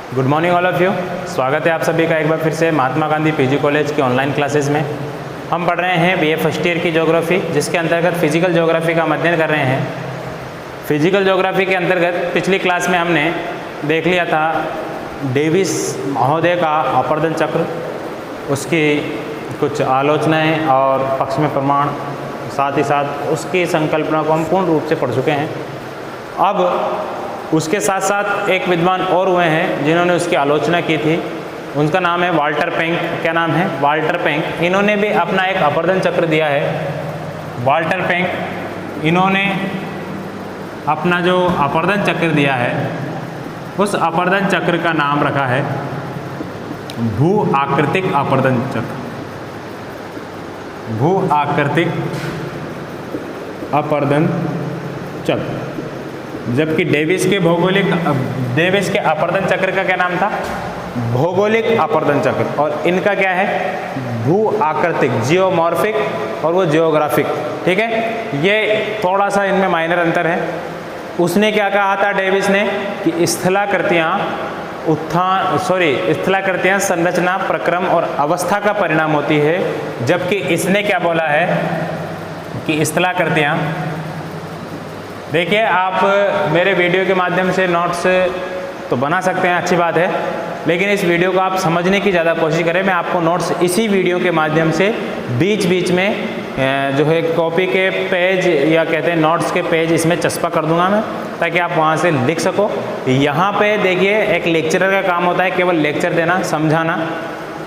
Good morning all of you. स्वागत है आप सभी का एक बार फिर से महात्मा गांधी पीजी कॉलेज के ऑनलाइन क्लासेस में। हम पढ़ रहे हैं बीए फर्स्ट ईयर की ज्योग्राफी, जिसके अंतर्गत फिजिकल ज्योग्राफी का अध्ययन कर रहे हैं। फिजिकल ज्योग्राफी के अंतर्गत पिछली क्लास में हमने देख लिया था डेविस महोदय का आवर्धन चक्र, उसकी कुछ आलोचनाएँ और पक्ष में प्रमाण, साथ ही साथ उसकी संकल्पना को हम पूर्ण रूप से पढ़ चुके हैं। अब उसके साथ साथ एक विद्वान और हुए हैं जिन्होंने उसकी आलोचना की थी, उनका नाम है वाल्टर पेंक। क्या नाम है? Walter Penck. इन्होंने भी अपना एक आवर्धन चक्र दिया है। वाल्टर पेंक इन्होंने अपना जो आवर्धन चक्र दिया है, उस आवर्धन चक्र का नाम रखा है भू आकृतिक आवर्धन चक्र। भू आकृतिक आवर्धन चक्र। जबकि डेविस के आवर्धन चक्र का क्या नाम था? भौगोलिक आवर्धन चक्र। और इनका क्या है? भू आकृतिक, जियोमॉर्फिक, और वो जियोग्राफिक। ठीक है, ये थोड़ा सा इनमें माइनर अंतर है। उसने क्या कहा था डेविस ने कि स्थलाकृतियाँ संरचना, प्रक्रम और अवस्था का परिणाम होती है, जबकि इसने क्या बोला है कि स्थलाकृतियाँ, देखिए आप मेरे वीडियो के माध्यम से नोट्स तो बना सकते हैं, अच्छी बात है, लेकिन इस वीडियो को आप समझने की ज़्यादा कोशिश करें। मैं आपको नोट्स इसी वीडियो के माध्यम से बीच बीच में जो है कॉपी के पेज या कहते हैं नोट्स के पेज इसमें चस्पा कर दूंगा मैं, ताकि आप वहाँ से लिख सको। यहाँ पे देखिए एक लेक्चरर का काम होता है केवल लेक्चर देना, समझाना,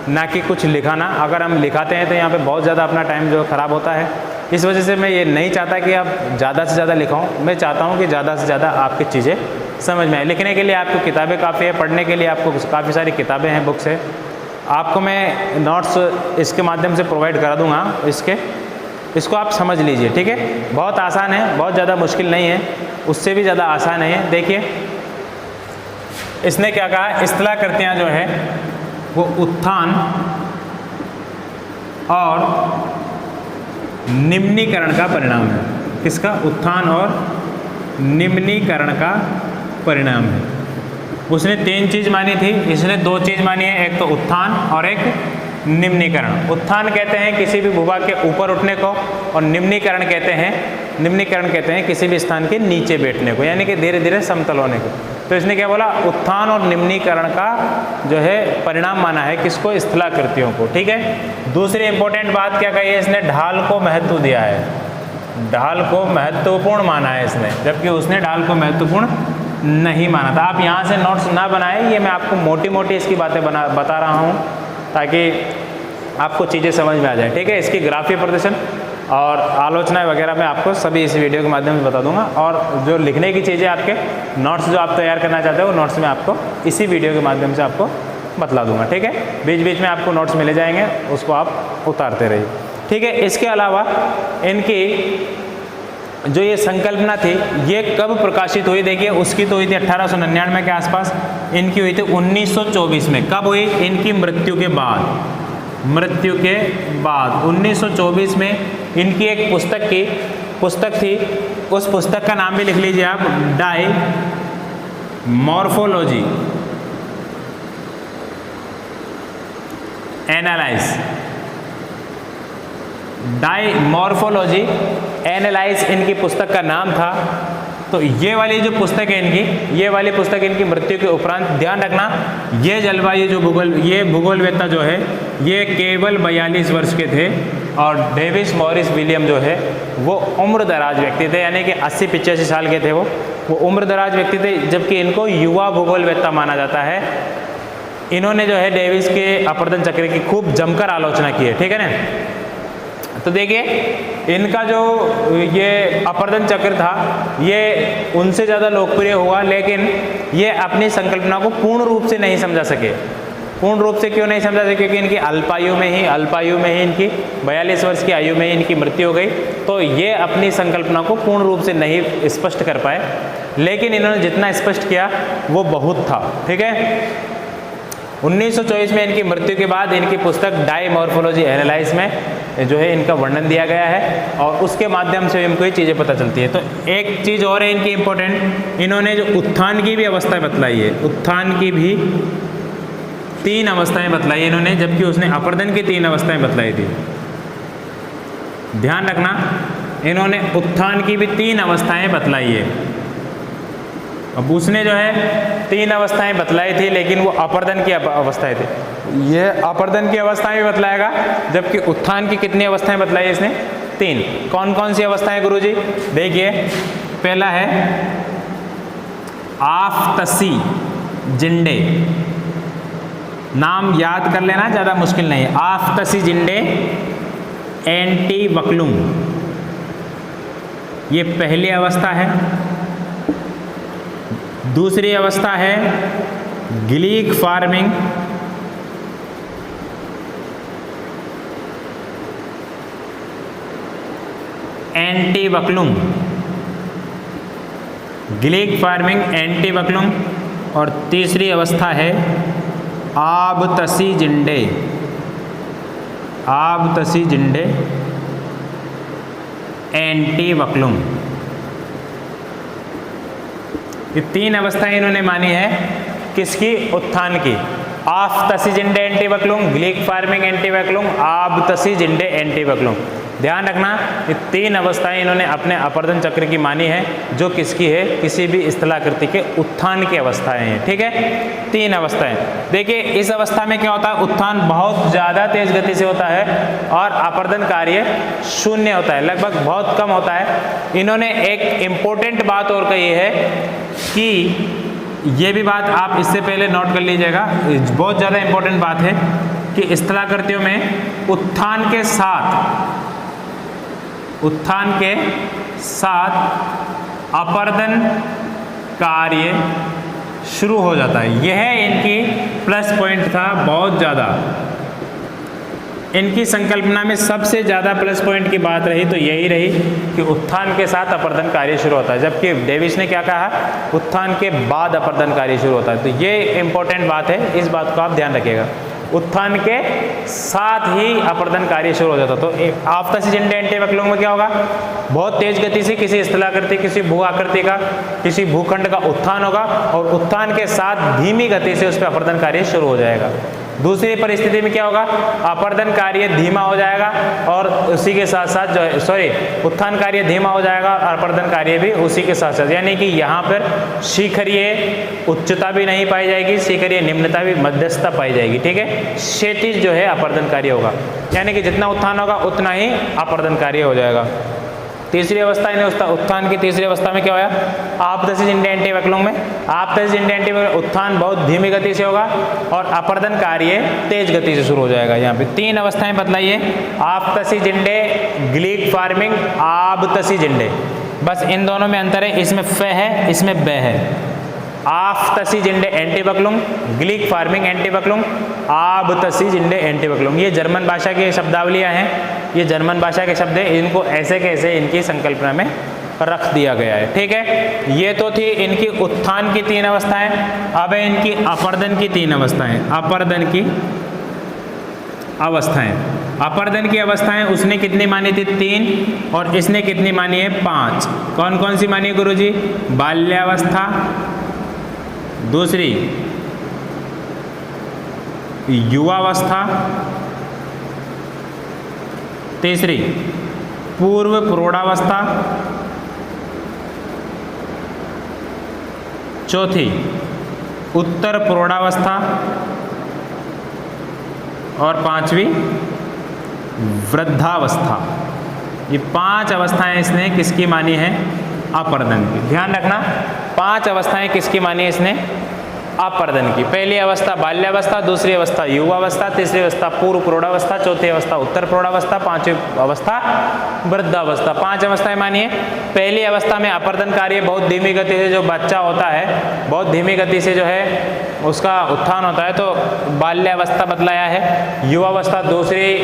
ना कि कुछ लिखाना। अगर हम लिखाते हैं तो यहाँ पे बहुत ज़्यादा अपना टाइम जो ख़राब होता है। इस वजह से मैं ये नहीं चाहता कि आप ज़्यादा से ज़्यादा लिखाऊं। मैं चाहता हूँ कि ज़्यादा से ज़्यादा आपकी चीज़ें समझ में आए। लिखने के लिए आपको किताबें काफ़ी है, पढ़ने के लिए आपको काफ़ी सारी किताबें हैं, बुक्स है। आपको मैं नोट्स इसके माध्यम से प्रोवाइड करा दूँगा। इसको आप समझ लीजिए, ठीक है। बहुत आसान है, बहुत ज़्यादा मुश्किल नहीं है, उससे भी ज़्यादा आसान है। देखिए इसने क्या कहा, स्थलाकृतियाँ जो है वो उत्थान और निम्नीकरण का परिणाम है। किसका? उत्थान और निम्नीकरण का परिणाम है। उसने 3 चीज़ मानी थी, इसने 2 चीज़ मानी है, एक तो उत्थान और एक निम्नीकरण। उत्थान कहते हैं किसी भी भूभाग के ऊपर उठने को, और निम्नीकरण कहते हैं किसी भी स्थान के नीचे बैठने को, यानी कि धीरे धीरे समतल होने को। तो इसने क्या बोला? उत्थान और निम्नीकरण का जो है परिणाम माना है किसको? स्थलाकृतियों को। ठीक है। दूसरी इंपॉर्टेंट बात क्या कही है इसने? ढाल को महत्व दिया है। ढाल को महत्वपूर्ण माना है इसने, जबकि उसने ढाल को महत्वपूर्ण नहीं माना था। आप यहाँ से नोट्स ना बनाएं, ये मैं आपको मोटी मोटी इसकी बातें बता रहा हूँ ताकि आपको चीज़ें समझ में आ जाए। ठीक है। इसकी ग्राफीय प्रदर्शन और आलोचनाएं वगैरह मैं आपको सभी इस वीडियो के माध्यम से बता दूंगा, और जो लिखने की चीज़ें आपके नोट्स जो आप तैयार करना चाहते हो, वो नोट्स में आपको इसी वीडियो के माध्यम से आपको बतला दूंगा। ठीक है। बीच बीच में आपको नोट्स मिले जाएंगे, उसको आप उतारते रहिए। ठीक है। इसके अलावा इनकी जो ये संकल्पना थी, ये कब प्रकाशित हुई? देखिए उसकी तो हुई थी 1899 के आसपास, इनकी हुई थी 1924 में। कब हुई? इनकी मृत्यु के बाद 1924 में इनकी एक पुस्तक थी। उस पुस्तक का नाम भी लिख लीजिए आप, डायमॉर्फोलॉजी एनालाइज इनकी पुस्तक का नाम था। तो ये वाली जो पुस्तक है इनकी मृत्यु के उपरांत, ध्यान रखना ये जलवायु जो भूगोलवेत्ता जो है ये केवल 42 वर्ष के थे, और डेविस मॉरिस विलियम जो है वो उम्र दराज व्यक्ति थे, यानी कि 80-85 साल के थे वो उम्र दराज व्यक्ति थे, जबकि इनको युवा भूगोलवेत्ता माना जाता है। इन्होंने जो है डेविस के आवर्धन चक्र की खूब जमकर आलोचना की है। ठीक है ना। तो देखिए इनका जो ये आवर्धन चक्र था ये उनसे ज़्यादा लोकप्रिय हुआ, लेकिन ये अपनी संकल्पना को पूर्ण रूप से नहीं समझा सके। पूर्ण रूप से क्यों नहीं समझा सके? क्योंकि इनकी अल्पायु में ही इनकी 42 वर्ष की आयु में ही इनकी मृत्यु हो गई। तो ये अपनी संकल्पना को पूर्ण रूप से नहीं स्पष्ट कर पाए, लेकिन इन्होंने जितना स्पष्ट किया वो बहुत था। ठीक है। 1924 में इनकी मृत्यु के बाद इनकी पुस्तक डाइमॉर्फोलॉजी एनालाइज में जो है इनका वर्णन दिया गया है और उसके माध्यम से हमको ये चीज़ें पता चलती है। तो एक चीज़ और है इनकी इम्पोर्टेंट, इन्होंने जो उत्थान की भी अवस्था बतलाई है, उत्थान की भी 3 अवस्थाएं बतलाई इन्होंने, जबकि उसने अपर्दन की 3 अवस्थाएं बतलाई थी। ध्यान रखना, इन्होंने उत्थान की भी 3 अवस्थाएं बतलाई है। अब उसने जो है 3 अवस्थाएं बतलाई थी, लेकिन वो अपर्दन की अवस्थाएं थी, ये अपर्दन की अवस्थाएं भी बतलाएगा, जबकि उत्थान की कितनी अवस्थाएं बतलाई है इसने? 3। कौन कौन सी अवस्थाएं गुरुजी? देखिए, पहला है आफ़्तसी जिंडे, नाम याद कर लेना, ज़्यादा मुश्किल नहीं है। आफ़्तसी जिंडे एंटीवक्लुम, ये पहली अवस्था है। दूसरी अवस्था है ग्लीक फार्मिंग एंटीवक्लुम, ग्लीक फार्मिंग एंटीवक्लुम। और तीसरी अवस्था है आबतसी जिंडे, आबतसी जिंडे एंटीवक्लुम। ये 3 अवस्थाएं इन्होंने मानी है, किसकी? उत्थान की। आफ़्तसी जिंडे एंटीवक्लुम, ग्लीक फार्मिंग एंटीवक्लुम, आबतसी जिंडे एंटीवक्लुम। ध्यान रखना, ये 3 अवस्थाएं इन्होंने अपने अपर्दन चक्र की मानी है, जो किसकी है? किसी भी स्थलाकृति के उत्थान की अवस्थाएं हैं। ठीक है, 3 अवस्थाएं। देखिए, इस अवस्था में क्या होता है? उत्थान बहुत ज़्यादा तेज गति से होता है और अपर्दन कार्य शून्य होता है, लगभग बहुत कम होता है। इन्होंने एक इम्पोर्टेंट बात और कही है कि ये भी बात आप इससे पहले नोट कर लीजिएगा, बहुत ज़्यादा इम्पोर्टेंट बात है कि स्थलाकृतियों में उत्थान के साथ अपर्दन कार्य शुरू हो जाता है। यह इनकी प्लस पॉइंट था, बहुत ज़्यादा इनकी संकल्पना में सबसे ज़्यादा प्लस पॉइंट की बात रही तो यही रही कि उत्थान के साथ अपर्दन कार्य शुरू होता है, जबकि डेविस ने क्या कहा? उत्थान के बाद अपर्दन कार्य शुरू होता है। तो ये इंपॉर्टेंट बात है, इस बात को आप ध्यान रखिएगा, उत्थान के साथ ही अपर्दन कार्य शुरू हो जाता। तो आफ़्तसी जिंडे एंटीवक्लुम में क्या होगा? बहुत तेज गति से किसी स्थलाकृति, किसी भू आकृति का, किसी भूखंड का उत्थान होगा और उत्थान के साथ धीमी गति से उस पर अपर्दन कार्य शुरू हो जाएगा। दूसरी परिस्थिति में क्या होगा? अपर्दन कार्य धीमा हो जाएगा और उसी के साथ साथ जो है उत्थान कार्य धीमा हो जाएगा और अपर्दन कार्य भी उसी के साथ साथ, यानी कि यहाँ पर शिखरीय उच्चता भी नहीं पाई जाएगी, शिखरीय निम्नता भी मध्यस्थता पाई जाएगी। ठीक है, क्षैतिज जो है अपर्दन कार्य होगा, यानी कि जितना उत्थान होगा उतना ही अपर्दन कार्य हो जाएगा। तीसरी अवस्था इन्हें उत्थान की तीसरी अवस्था में क्या होया? आफ़्तसी जिंडे एंटीवक्लुम में आफ़्तसी जिंडे एंटीवक्लुम उत्थान बहुत धीमी गति से होगा और अपर्दन कार्य तेज गति से शुरू हो जाएगा। यहाँ पे 3 अवस्थाएं बतलाइए, आफ़्तसी जिंडे, ग्लीक फार्मिंग, आबतसी जिंडे। बस इन दोनों में अंतर है, इसमें फ है, इसमें ब है। आफ़्तसी जिंडे एंटीवक्लुम, ग्लीक फार्मिंग एंटीवक्लुम, आबतसी जिंडे एंटीवक्लुम। ये जर्मन भाषा की शब्दावलियाँ हैं, ये जर्मन भाषा के शब्द हैं, इनको ऐसे कैसे इनकी संकल्पना में रख दिया गया है। ठीक है, ये तो थी इनकी उत्थान की 3 अवस्थाएं। अब है इनकी अपर्दन की 3 अवस्थाएं। अपर्दन की अवस्थाएं, अपर्दन की अवस्थाएं उसने कितनी मानी थी? 3, और इसने कितनी मानी है? 5। कौन कौन सी मानी है गुरुजी? बाल्यावस्था, दूसरी युवावस्था, तीसरी पूर्व प्रौढ़ावस्था, चौथी उत्तर प्रौढ़ावस्था और 5वीं वृद्धावस्था। ये 5 अवस्थाएं इसने किसकी मानी है? अपर्दन की। ध्यान रखना, 5 अवस्थाएं किसकी मानी है इसने? अपर्दन की। पहली अवस्था बाल्यावस्था, दूसरी अवस्था युवावस्था, तीसरी अवस्था पूर्व प्रौढ़ावस्था, चौथी अवस्था उत्तर प्रौढ़ावस्था, 5वीं अवस्था वृद्धावस्था। 5 अवस्थाएं मानिए। पहली अवस्था में अपर्दन कार्य बहुत धीमी गति से, जो बच्चा होता है बहुत धीमी गति से जो है उसका उत्थान होता है, तो बाल्यावस्था बतलाया है। युवावस्था दूसरी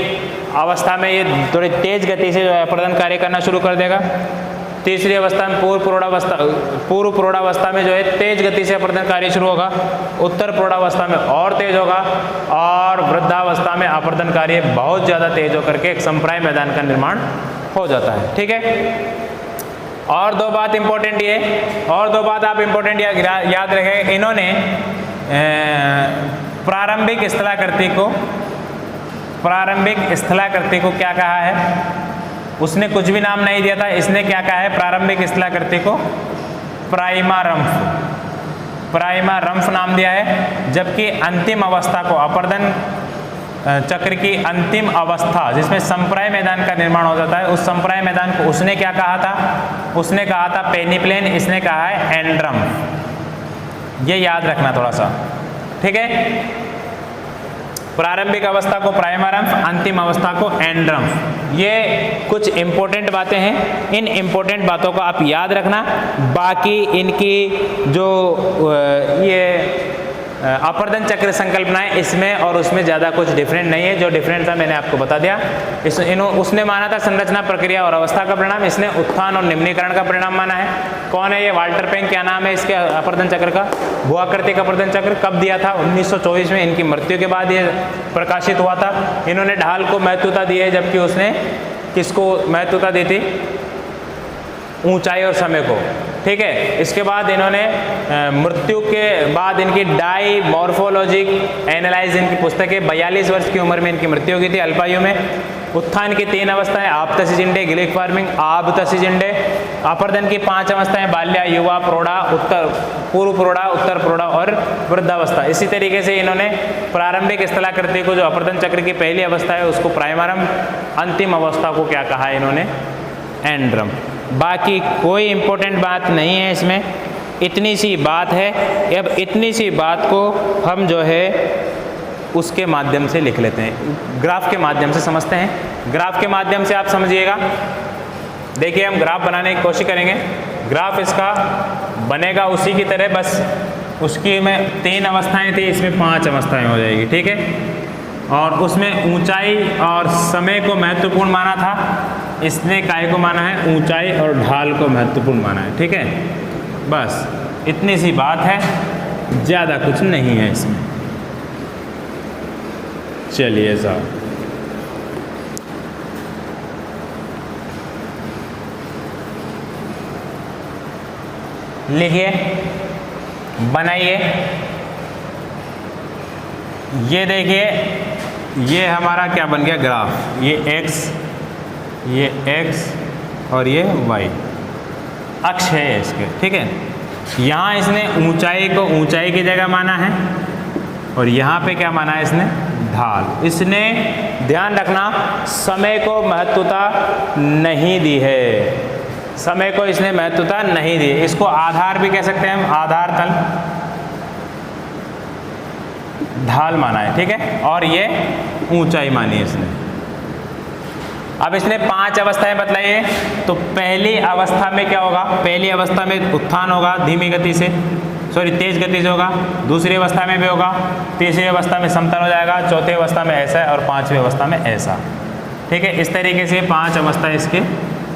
अवस्था में ये थोड़ी तेज गति से जो है अपर्दन कार्य करना शुरू कर देगा। तीसरी अवस्था में पूर्व प्रौढ़ावस्था में जो है तेज गति से अपर्दन कार्य शुरू होगा, उत्तर प्रौढ़ावस्था में और तेज होगा, और वृद्धावस्था में अपर्दन कार्य बहुत ज़्यादा तेज होकर के एक संप्राय मैदान का निर्माण हो जाता है। ठीक है, और दो बात इंपॉर्टेंट आप इंपॉर्टेंट याद रखें। इन्होंने प्रारंभिक स्थलाकृति को क्या कहा है, उसने कुछ भी नाम नहीं दिया था, इसने क्या कहा है, प्रारंभिक स्थलाकृति को प्राइमा रंफ नाम दिया है। जबकि अंतिम अवस्था को, अपर्दन चक्र की अंतिम अवस्था जिसमें संप्राय मैदान का निर्माण हो जाता है, उस संप्राय मैदान को उसने क्या कहा था, उसने कहा था पेनिप्लेन, इसने कहा है एंड्रम। ये याद रखना थोड़ा सा, ठीक है। प्रारंभिक अवस्था को प्राइमरम्फ, अंतिम अवस्था को एंड्रम्फ। ये कुछ इंपॉर्टेंट बातें हैं, इन इंपॉर्टेंट बातों को आप याद रखना। बाकी इनकी जो ये अपर्दन चक्र संकल्पनाएं, इसमें और उसमें ज़्यादा कुछ डिफरेंट नहीं है। जो डिफरेंट था मैंने आपको बता दिया। उसने माना था संरचना, प्रक्रिया और अवस्था का परिणाम, इसने उत्थान और निम्नीकरण का परिणाम माना है। कौन है ये? वाल्टर पेंग। क्या नाम है इसके अपर्दन चक्र का? भूआकृतिक अपर्दन चक्र। कब दिया था? 1924 में। इनकी मृत्यु के बाद ये प्रकाशित हुआ था। इन्होंने ढाल को महत्वता दी है, जबकि उसने किसको महत्वता दी थी? ऊंचाई और समय को। ठीक है, इसके बाद इन्होंने मृत्यु के बाद इनकी डाई मॉर्फोलॉजिक एनालाइज, इनकी पुस्तकें 42 वर्ष की उम्र में इनकी मृत्यु हो गई थी, अल्पायु में। उत्थान की 3 अवस्थाएं, आप्तसिजिंडे, गिलिक फार्मिंग, आब्तसिजिंडे। अपर्दन की 5 अवस्थाएं, बाल्या, युवा, प्रौढ़ा, पूर्व प्रौढ़ा, उत्तर प्रौढ़ा और वृद्धावस्था। इसी तरीके से इन्होंने प्रारंभिक स्थलाकृति को, जो अपर्दन चक्र की पहली अवस्था है, उसको प्राइमरम, अंतिम अवस्था को क्या कहा है इन्होंने? एंड्रम। बाकी कोई इंपॉर्टेंट बात नहीं है इसमें, इतनी सी बात है। अब इतनी सी बात को हम जो है उसके माध्यम से लिख लेते हैं, ग्राफ के माध्यम से समझते हैं। ग्राफ के माध्यम से आप समझिएगा। देखिए, हम ग्राफ बनाने की कोशिश करेंगे। ग्राफ इसका बनेगा उसी की तरह, बस उसकी में 3 अवस्थाएं थी, इसमें 5 अवस्थाएं हो जाएगी। ठीक है, और उसमें ऊंचाई और समय को महत्वपूर्ण माना था, इसने काय को माना है? ऊंचाई और ढाल को महत्वपूर्ण माना है। ठीक है, बस इतनी सी बात है, ज़्यादा कुछ नहीं है इसमें। चलिए साहब, लिखिए, बनाइए। ये देखिए, ये हमारा क्या बन गया? ग्राफ। ये x और ये y अक्ष है इसके। ठीक है, यहाँ इसने ऊंचाई को ऊंचाई की जगह माना है, और यहाँ पे क्या माना है इसने? ढाल। इसने ध्यान रखना, समय को महत्वता नहीं दी है, समय को इसने महत्वता नहीं दी। इसको आधार भी कह सकते हैं हम, आधार तल ढाल माना है। ठीक है, और ये ऊंचाई मानी है इसने। अब इसने 5 अवस्थाएं बतलाई है। तो पहली अवस्था में क्या होगा? पहली अवस्था में उत्थान होगा धीमी गति से, तेज गति से होगा। दूसरी अवस्था में भी होगा। तीसरी अवस्था में समतल हो जाएगा। चौथी अवस्था में ऐसा, और 5वीं अवस्था में ऐसा। ठीक है, इस तरीके से 5 अवस्था इसके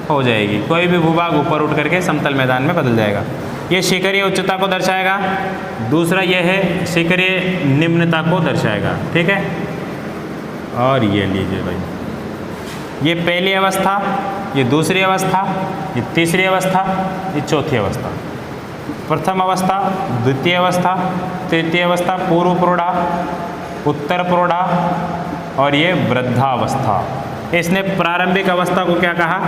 हो जाएगी। कोई भी भूभाग ऊपर उठ करके समतल मैदान में बदल जाएगा। ये शिखरीय उच्चता को दर्शाएगा। दूसरा ये है शिखरीय निम्नता को दर्शाएगा। ठीक है, और ये लीजिए भाई, ये पहली अवस्था, ये दूसरी अवस्था, ये तीसरी अवस्था, ये चौथी अवस्था। प्रथम अवस्था, द्वितीय अवस्था, तृतीय अवस्था, पूर्व प्रौढ़ा, उत्तर प्रौढ़ा, और ये वृद्धावस्था। इसने प्रारंभिक अवस्था को क्या कहा?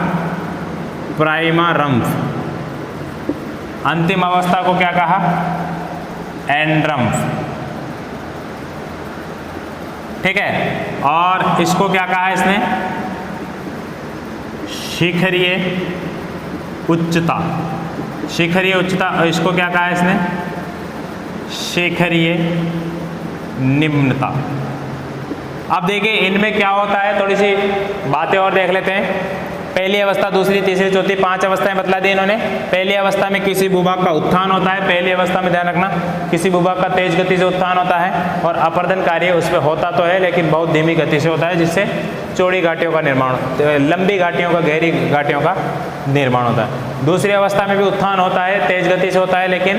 प्राइमरम्फ। अंतिम अवस्था को क्या कहा? एंड्रम्फ। ठीक है, और इसको क्या कहा इसने? शिखरीय उच्चता। शिखरीय उच्चता। और इसको क्या कहा इसने? शिखरीय निम्नता। अब देखिए, इनमें क्या होता है, थोड़ी सी बातें और देख लेते हैं। पहली अवस्था, दूसरी, तीसरी, चौथी, 5 अवस्थाएं बतला दी इन्होंने। पहली अवस्था में किसी भूभाग का उत्थान होता है। पहली अवस्था में ध्यान रखना, किसी भूभाग का तेज गति से उत्थान होता है, और अपर्दन कार्य उस पर होता तो है, लेकिन बहुत धीमी गति से होता है, जिससे चौड़ी घाटियों का निर्माण, लंबी घाटियों का, गहरी घाटियों का निर्माण होता है। दूसरी अवस्था में भी उत्थान होता है, तेज गति से होता है, लेकिन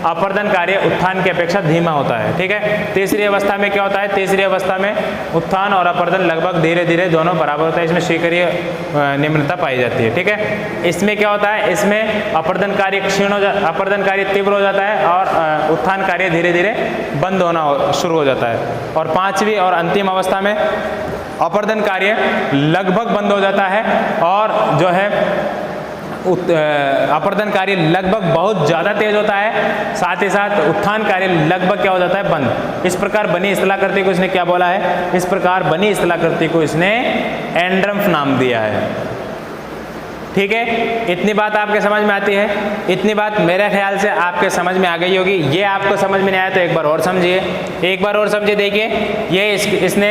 अपर्दन कार्य उत्थान की अपेक्षा धीमा होता है। ठीक है। तीसरी अवस्था में क्या होता है, तीसरी अवस्था में उत्थान और अपर्दन लगभग धीरे धीरे दोनों बराबर होता है, इसमें स्वीकार्य निम्नता पाई जाती है। ठीक है। इसमें क्या होता है, इसमें अपर्दन कार्य क्षीण हो जाता है, अपर्दन कार्य तीव्र हो जाता है और उत्थान कार्य धीरे धीरे बंद होना शुरू हो जाता है। और पांचवी और अंतिम अवस्था में अपर्दन कार्य लगभग बंद हो जाता है और जो है अपर्दन कार्य लगभग बहुत ज़्यादा तेज होता है, साथ ही साथ उत्थान कार्य लगभग क्या हो जाता है, बंद। इस प्रकार बनी स्थलाकृति को इसने क्या बोला है, इस प्रकार बनी स्थलाकृति को इसने एंड्रम्फ नाम दिया है। ठीक है। इतनी बात आपके समझ में आती है, इतनी बात मेरे ख्याल से आपके समझ में आ गई होगी। ये आपको समझ में नहीं आया तो एक बार और समझिए, एक बार और समझिए। देखिए, ये इसने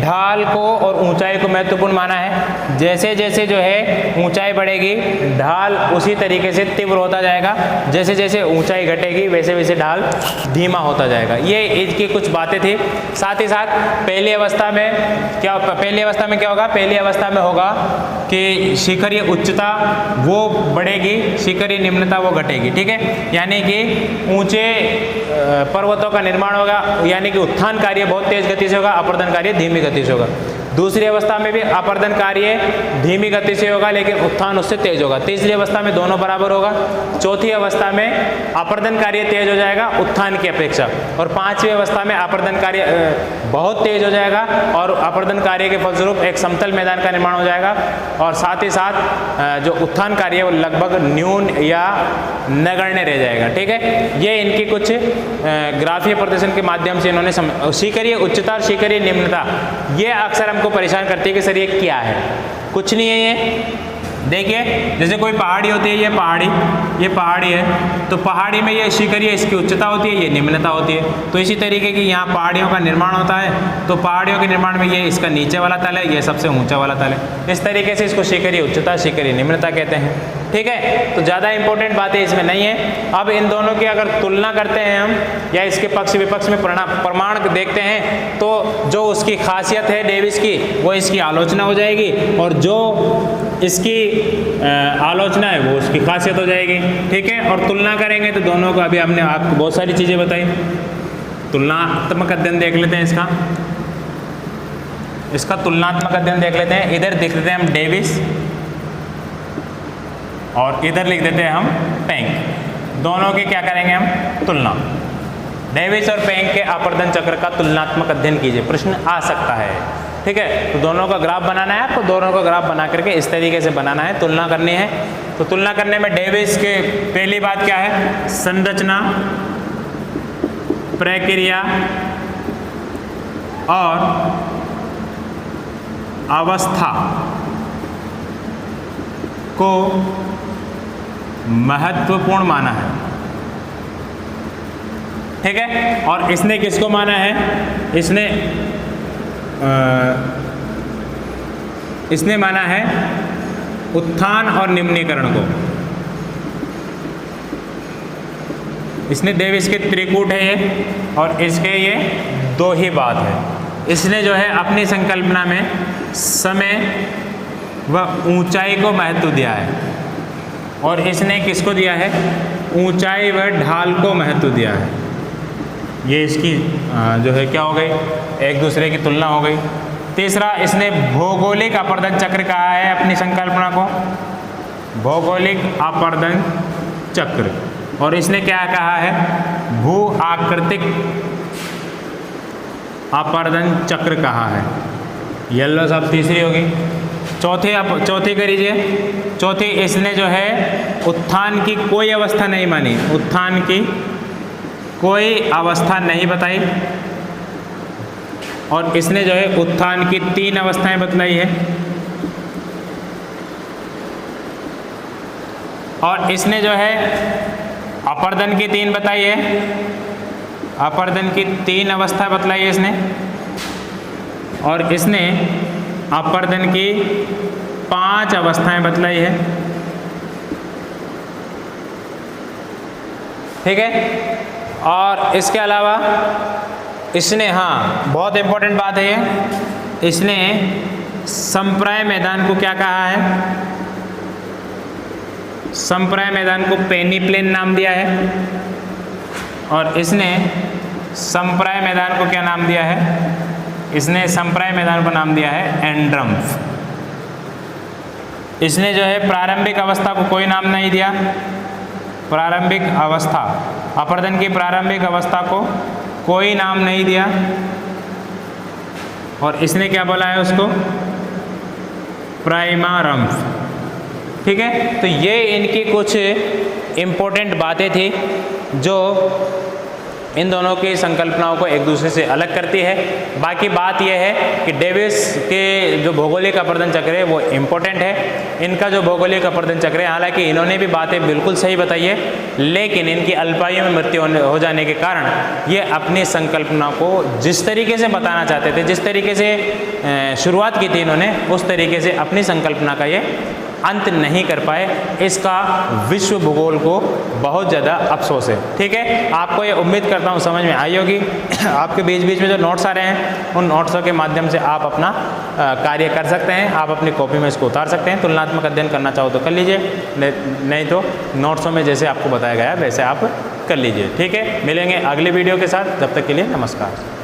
ढाल को और ऊंचाई को महत्वपूर्ण माना है। जैसे जैसे जो है ऊंचाई बढ़ेगी, ढाल उसी तरीके से तीव्र होता जाएगा, जैसे जैसे ऊंचाई घटेगी वैसे वैसे ढाल धीमा होता जाएगा। ये इसकी कुछ बातें थी। साथ ही साथ पहली अवस्था में क्या होगा, पहली अवस्था में होगा कि शिखरीय उच्चता वो बढ़ेगी, शिखरीय निम्नता वो घटेगी। ठीक है। यानी कि ऊंचे पर्वतों का निर्माण होगा, यानी कि उत्थान कार्य बहुत तेज गति से होगा, अपर्दन कार्य धीमी गति से होगा। दूसरी अवस्था में भी अपर्दन कार्य धीमी गति से होगा लेकिन उत्थान उससे तेज होगा। तीसरी अवस्था में दोनों बराबर होगा। चौथी अवस्था में अपर्दन कार्य तेज हो जाएगा उत्थान की अपेक्षा, और पांचवी अवस्था में अपर्दन कार्य बहुत तेज हो जाएगा और अपर्दन कार्य के फलस्वरूप एक समतल मैदान का निर्माण हो जाएगा, और साथ ही साथ जो उत्थान कार्य है वो लगभग न्यून या नगण्य रह जाएगा। ठीक है। ये इनकी कुछ ग्राफीय प्रदर्शन के माध्यम से इन्होंने शिखरीय उच्चता और शिखरीय निम्नता, ये अक्सर हमको परेशान करती है कि सर ये क्या है। कुछ नहीं है ये। देखिए, जैसे कोई पहाड़ी होती है, ये पहाड़ी है, तो पहाड़ी में ये शिखरीय इसकी उच्चता होती है, ये निम्नता होती है। तो इसी तरीके की यहाँ पहाड़ियों का निर्माण होता है, तो पहाड़ियों के निर्माण में ये इसका नीचे वाला तल है, ये सबसे ऊंचा वाला तल है। इस तरीके से इसको शिखरीय उच्चता, शिखरीय निम्नता कहते हैं। ठीक है। तो ज़्यादा इंपॉर्टेंट बातें इसमें नहीं है। अब इन दोनों की अगर तुलना करते हैं हम, या इसके पक्ष विपक्ष में प्रमाण देखते हैं, तो जो उसकी खासियत है डेविस की, वो इसकी आलोचना हो जाएगी, और जो इसकी आलोचना है वो उसकी खासियत हो जाएगी। ठीक है। और तुलना करेंगे तो दोनों का, अभी हमने आपको बहुत सारी चीज़ें बताई, तुलनात्मक अध्ययन देख लेते हैं इसका तुलनात्मक अध्ययन देख लेते हैं। इधर देख लेते हैं हम डेविस और इधर लिख देते हैं हम पेंक। दोनों की क्या करेंगे हम, तुलना। डेविस और पेंक के अपर्दन चक्र का तुलनात्मक अध्ययन कीजिए, प्रश्न आ सकता है। ठीक है। तो दोनों का ग्राफ बनाना है आपको, दोनों का ग्राफ बना करके इस तरीके से बनाना है, तुलना करनी है। तो तुलना करने में डेविस के पहली बात क्या है, संरचना, प्रक्रिया और अवस्था को महत्वपूर्ण माना है। ठीक है। और इसने किसको माना है, इसने माना है उत्थान और निम्नीकरण को। इसने डेविस के त्रिकूट है ये, और इसके ये दो ही बात है। इसने जो है अपनी संकल्पना में समय व ऊंचाई को महत्व दिया है, और इसने किसको दिया है, ऊंचाई व ढाल को महत्व दिया है। ये इसकी जो है क्या हो गई, एक दूसरे की तुलना हो गई। तीसरा, इसने भौगोलिक अपर्दन चक्र कहा है अपनी संकल्पना को, भौगोलिक अपर्दन चक्र, और इसने क्या कहा है, भू आकृतिक अपर्दन चक्र कहा है। येलो सब तीसरी होगी। चौथी करीजिए। चौथी, इसने जो है उत्थान की कोई अवस्था नहीं मानी, उत्थान की कोई अवस्था नहीं बताई, और इसने जो है उत्थान की 3 अवस्थाएं बतलाई है, और इसने जो है अपर्दन की 3 बताई है, अपर्दन की 3 अवस्था बतलाई है इसने, और इसने अपर्दन की 5 अवस्थाएं बतलाई है। ठीक है। और इसके अलावा इसने, हाँ बहुत इंपॉर्टेंट बात है ये, इसने समप्राय मैदान को क्या कहा है? समप्राय मैदान को पेनिप्लेन नाम दिया है, और इसने समप्राय मैदान को क्या नाम दिया है? इसने समप्राय मैदान को नाम दिया है एंड्रम्फ। इसने जो है प्रारंभिक अवस्था को कोई नाम नहीं दिया, प्रारंभिक अवस्था, अपर्दन की प्रारंभिक अवस्था को कोई नाम नहीं दिया, और इसने क्या बोला है उसको? प्राइमारम्फ। ठीक है, तो ये इनकी कुछ इम्पोर्टेंट बातें थी जो इन दोनों की संकल्पनाओं को एक दूसरे से अलग करती है। बाकी बात यह है कि डेविस के जो भौगोलिक अपर्दन चक्र है वो इम्पोर्टेंट है। इनका जो भौगोलिक अपर्दन चक्र है, हालांकि इन्होंने भी बातें बिल्कुल सही बताई है, लेकिन इनकी अल्पायु में मृत्यु हो जाने के कारण ये अपनी संकल्पना को जिस तरीके से बताना चाहते थे, जिस तरीके से शुरुआत की थी इन्होंने, उस तरीके से अपनी संकल्पना का ये अंत नहीं कर पाए। इसका विश्व भूगोल को बहुत ज़्यादा अफसोस है। ठीक है, आपको ये उम्मीद करता हूँ समझ में आई होगी। आपके बीच बीच में जो नोट्स आ रहे हैं, उन नोट्सों के माध्यम से आप अपना कार्य कर सकते हैं। आप अपनी कॉपी में इसको उतार सकते हैं। तुलनात्मक अध्ययन करना चाहो तो कर लीजिए, नहीं तो नोट्सों में जैसे आपको बताया गया वैसे आप कर लीजिए। ठीक है, मिलेंगे अगले वीडियो के साथ। तब तक के लिए नमस्कार।